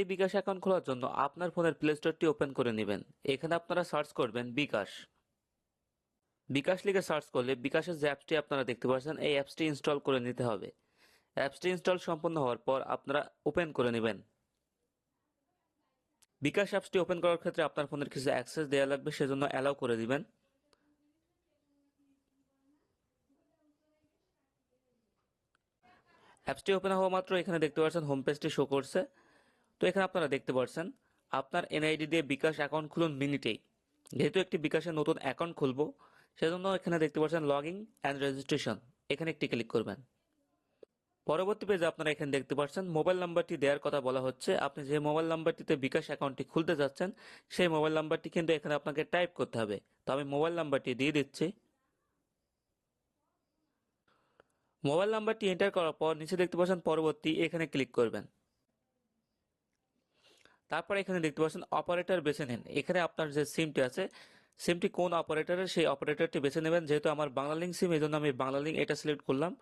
এই বিকাশ অ্যাকাউন্ট খোলার জন্য আপনার ফোনের প্লে স্টোরটি ওপেন করে নেবেন। এখানে আপনারা সার্চ করবেন বিকাশ। বিকাশ লিখে সার্চ করলে বিকাশের যে অ্যাপসটি আপনারা দেখতে পাচ্ছেন এই অ্যাপসটি ইনস্টল করে নিতে হবে। অ্যাপসটি ইনস্টল সম্পন্ন হওয়ার পর আপনারা ওপেন করে নেবেন। বিকাশ অ্যাপসটি ওপেন করার ক্ষেত্রে আপনার ফোনের কিছু অ্যাক্সেস দেওয়া লাগবে, সেজন্য অ্যালাউ করে দিবেন। অ্যাপসটি ওপেন হওয়া মাত্র এখানে দেখতে পাচ্ছেন হোম পেজটি শো করছে। তো এখানে আপনারা দেখতে পাচ্ছেন আপনার এনআইডি দিয়ে বিকাশ অ্যাকাউন্ট খুলুন মিনিটেই। যেহেতু একটি বিকাশের নতুন অ্যাকাউন্ট খুলবো, সেজন্য এখানে দেখতে পাচ্ছেন লগ ইন অ্যান্ড রেজিস্ট্রেশন, এখানে একটি ক্লিক করবেন। পরবর্তী পেজে আপনারা এখানে দেখতে পাচ্ছেন মোবাইল নাম্বারটি দেওয়ার কথা বলা হচ্ছে। আপনি যে মোবাইল নাম্বারটিতে বিকাশ অ্যাকাউন্টটি খুলতে যাচ্ছেন সেই মোবাইল নাম্বারটি কিন্তু এখানে আপনাকে টাইপ করতে হবে। তো আমি মোবাইল নাম্বারটি দিয়ে দিচ্ছি। মোবাইল নাম্বারটি এন্টার করার পর নিচে দেখতে পাচ্ছেন পরবর্তী, এখানে ক্লিক করবেন। তারপর এখানে দেখতে পাচ্ছেন অপারেটর বেছে নেন। এখানে আপনার যে সিমটি আছে, সিমটি কোন অপারেটরের সেই অপারেটরটি বেছে নেবেন। যেহেতু আমার বাংলালিংক সিম, এই জন্য আমি বাংলালিংক এটা সিলেক্ট করলাম।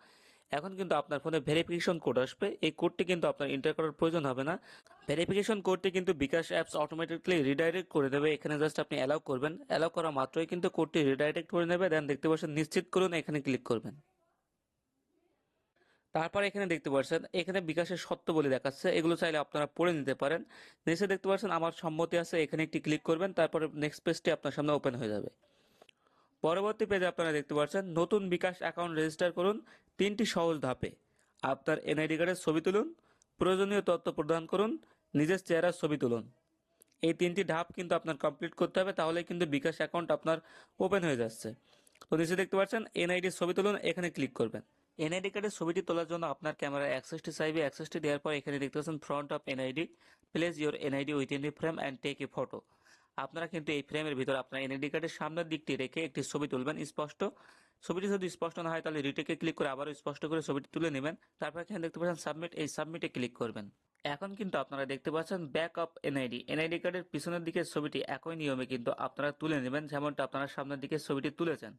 এখন কিন্তু আপনার ফোনে ভেরিফিকেশন কোড আসবে। এই কোডটি কিন্তু আপনার এন্টার করার প্রয়োজন হবে না। ভেরিফিকেশন কোডটি কিন্তু বিকাশ অ্যাপস অটোমেটিকলি রিডাইরেক্ট করে দেবে। এখানে জাস্ট আপনি অ্যালাউ করবেন। অ্যালাউ করা মাত্রই কিন্তু কোডটি রিডাইরেক্ট করে নেবে। দেন দেখতে পাচ্ছেন নিশ্চিত করুন, এখানে ক্লিক করবেন। তারপর এখানে দেখতে পাচ্ছেন এখানে বিকাশের শর্তাবলী দেখাচ্ছে, এগুলো চাইলে আপনারা পড়ে নিতে পারেন। নিচে দেখতে পাচ্ছেন আমার সম্মতি আছে, এখানে একটি ক্লিক করবেন। তারপরে নেক্সট পেজটি আপনার সামনে ওপেন হয়ে যাবে। পরবর্তী পেজে আপনারা দেখতে পাচ্ছেন নতুন বিকাশ অ্যাকাউন্ট রেজিস্টার করুন, 3টি সহজ ধাপে। আপনার এনআইডি কার্ডের ছবি তুলুন, প্রয়োজনীয় তথ্য প্রদান করুন, নিজের চেহারার ছবি তুলুন। এই 3টি ধাপ কিন্তু আপনার কমপ্লিট করতে হবে, তাহলে কিন্তু বিকাশ অ্যাকাউন্ট আপনার ওপেন হয়ে যাচ্ছে। তো নিচে দেখতে পাচ্ছেন এনআইডি ছবি তুলুন, এখানে ক্লিক করবেন। এনআইডি কার্ডের ছবিটি তোলার জন্য আপনার ক্যামেরার অ্যাক্সেসটি চাইবে। অ্যাক্সেসটি দেওয়ার পর এখানে দেখতে পাচ্ছেন front of NID, place your NID within the frame and take a photo. আপনারা কিন্তু এই ফ্রেমের ভিতর আপনার এনআইডি কার্ডের সামনের দিকটি রেখে একটি ছবি তুলবেন স্পষ্ট। ছবিটি যদি স্পষ্ট না হয় তাহলে রিটেকে ক্লিক করে আবারও স্পষ্ট করে ছবিটি তুলে নেবেন। তারপর এখানে দেখতে পাচ্ছেন সাবমিট, এই সাবমিটে ক্লিক করবেন। এখন কিন্তু আপনারা দেখতে পাচ্ছেন ব্যাক অফ এনআইডি। এনআইডি কার্ডের পিছনের দিকের ছবিটি একই নিয়মে কিন্তু আপনারা তুলে নেবেন, যেমনটা আপনারা সামনের দিকে ছবিটি তুলেছেন।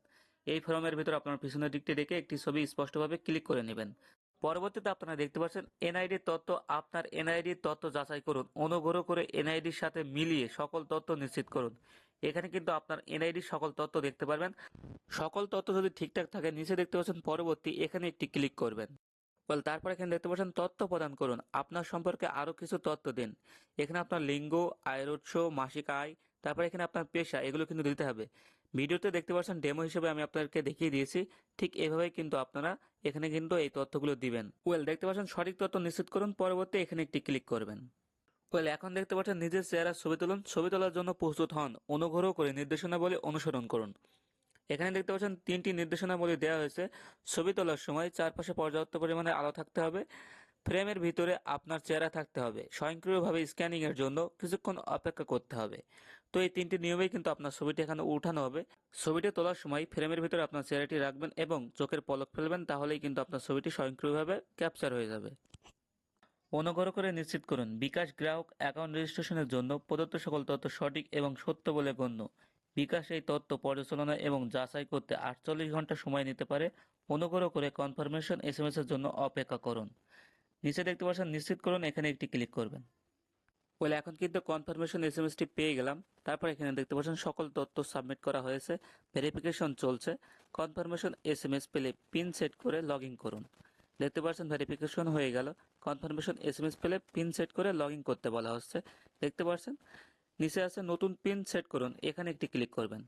এই ফর্মের ভিতর আপনার পিছনের দিকটি রেখে একটি ছবি স্পষ্টভাবে ক্লিক করে নেবেন। পরবর্তীতে আপনারা দেখতে পাচ্ছেন এনআইডির তথ্য, আপনার এনআইডির তথ্য যাচাই করুন। অনুগ্রহ করে এনআইডির সাথে মিলিয়ে সকল তথ্য নিশ্চিত করুন। এখানে কিন্তু আপনার এনআইডির সকল তথ্য দেখতে পারবেন। সকল তথ্য যদি ঠিকঠাক থাকে নিচে দেখতে পাচ্ছেন পরবর্তী, এখানে একটি ক্লিক করবেন। তারপর এখানে দেখতে পাচ্ছেন তথ্য প্রদান করুন। আপনার সম্পর্কে আরো কিছু তথ্য দিন। এখানে আপনার লিঙ্গ, আয়ের উৎস, মাসিক আয়, তারপর এখানে আপনার পেশা, এগুলো কিন্তু দিতে হবে। ভিডিওতে দেখতে পাচ্ছেন ডেমো হিসেবে আমি আপনাদেরকে দেখিয়ে দিয়েছি। ঠিক এভাবেই কিন্তু আপনারা এখানে কিন্তু এই তথ্যগুলো দিবেন। দেখতে পাচ্ছেন সঠিক তথ্য নিশ্চিত করুন, পরবর্তী এখানে একটি ক্লিক করবেন। এখন দেখতে পাচ্ছেন নিজের চেহারার ছবি তুলুন। ছবি তোলার জন্য প্রস্তুত হন, অনুগ্রহ করে নির্দেশনাবলী অনুসরণ করুন। এখানে দেখতে পাচ্ছেন 3টি নির্দেশনাবলী দেওয়া হয়েছে। ছবি তোলার সময় চারপাশে পর্যাপ্ত পরিমাণে আলো থাকতে হবে, ফ্রেমের ভিতরে আপনার চেহারা থাকতে হবে, স্বয়ংক্রিয়ভাবে স্ক্যানিং এর জন্য কিছুক্ষণ অপেক্ষা করতে হবে। তো এই 3টি নিয়মেই কিন্তু আপনার ছবিটি এখানে উঠানো হবে। ছবিটি তোলার সময় ফ্রেমের ভিতরে আপনার চেহারাটি রাখবেন এবং চোখের পলক ফেলবেন, তাহলেই কিন্তু আপনার ছবিটি স্বয়ংক্রিয়ভাবে ক্যাপচার হয়ে যাবে। অনুগ্রহ করে নিশ্চিত করুন বিকাশ গ্রাহক অ্যাকাউন্ট রেজিস্ট্রেশনের জন্য প্রদত্ত সকল তথ্য সঠিক এবং সত্য বলে গণ্য। বিকাশ এই তথ্য পর্যালোচনা এবং যাচাই করতে 48 ঘন্টা সময় নিতে পারে। অনুগ্রহ করে কনফার্মেশন এসএমএস এর জন্য অপেক্ষা করুন। নিচে দেখতে পাচ্ছেন নিশ্চিত করুন, এখানে একটি ক্লিক করবেন। এখন কিন্তু কনফার্মেশন এসএমএসটি পেয়ে গেলাম। তারপর এখানে দেখতে পাচ্ছেন সকল তথ্য সাবমিট করা হয়েছে, ভেরিফিকেশন চলছে। কনফার্মেশন এসএমএস পেলে পিন সেট করে লগ ইন করুন। দেখতে পাচ্ছেন ভেরিফিকেশন হয়ে গেল। কনফার্মেশন এসএমএস পেলে পিন সেট করে লগ ইন করতে বলা হচ্ছে। দেখতে পাচ্ছেন নিচে আছে নতুন পিন সেট করুন, এখানে একটি ক্লিক করবেন।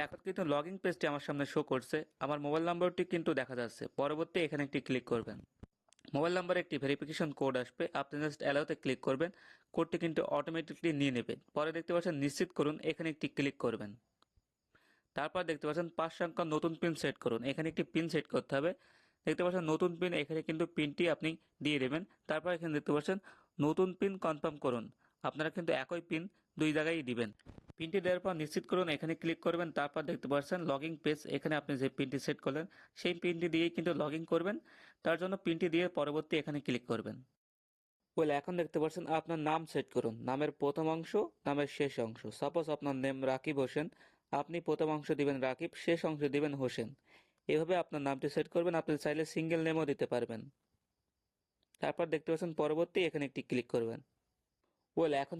এখন কিন্তু লগ ইন পেজটি আমার সামনে শো করছে, আমার মোবাইল নাম্বারটি কিন্তু দেখা যাচ্ছে। পরবর্তী এখানে একটি ক্লিক করবেন। মোবাইল নাম্বারে একটি ভেরিফিকেশন কোড আসবে, আপনি জাস্ট অ্যালাউতে ক্লিক করবেন। কোডটি কিন্তু অটোমেটিকলি নিয়ে নেবে। পরে দেখতে পাচ্ছেন নিশ্চিত করুন, এখানে একটি ক্লিক করবেন। তারপর দেখতে পাচ্ছেন 5 সংখ্যার নতুন পিন সেট করুন, এখানে একটি পিন সেট করতে হবে। দেখতে পাচ্ছেন নতুন পিন, এখানে কিন্তু পিনটি আপনি দিয়ে দেবেন। তারপর এখানে দেখতে পাচ্ছেন নতুন পিন কনফার্ম করুন। আপনারা কিন্তু একই পিন দুই জায়গায় দিবেন। পিনটি দেওয়ার পর নিশ্চিত করুন, এখানে ক্লিক করবেন। তারপর দেখতে পাচ্ছেন লগইন পেজ, এখানে আপনি যে পিনটি সেট করলেন সেই পিনটি দিয়েই কিন্তু লগ ইন করবেন। তার জন্য পিনটি দিয়ে পরবর্তী এখানে ক্লিক করবেন। এখন দেখতে পাচ্ছেন আপনার নাম সেট করুন, নামের প্রথম অংশ, নামের শেষ অংশ। সাপোজ আপনার নেম রাকিব হোসেন, আপনি প্রথম অংশ দিবেন রাকিব, শেষ অংশ দিবেন হোসেন। এভাবে আপনার নামটি সেট করবেন। আপনি চাইলে সিঙ্গেল নেমও দিতে পারবেন। তারপর দেখতে পাচ্ছেন পরবর্তী, এখানে একটি ক্লিক করবেন। ওয়েল এখন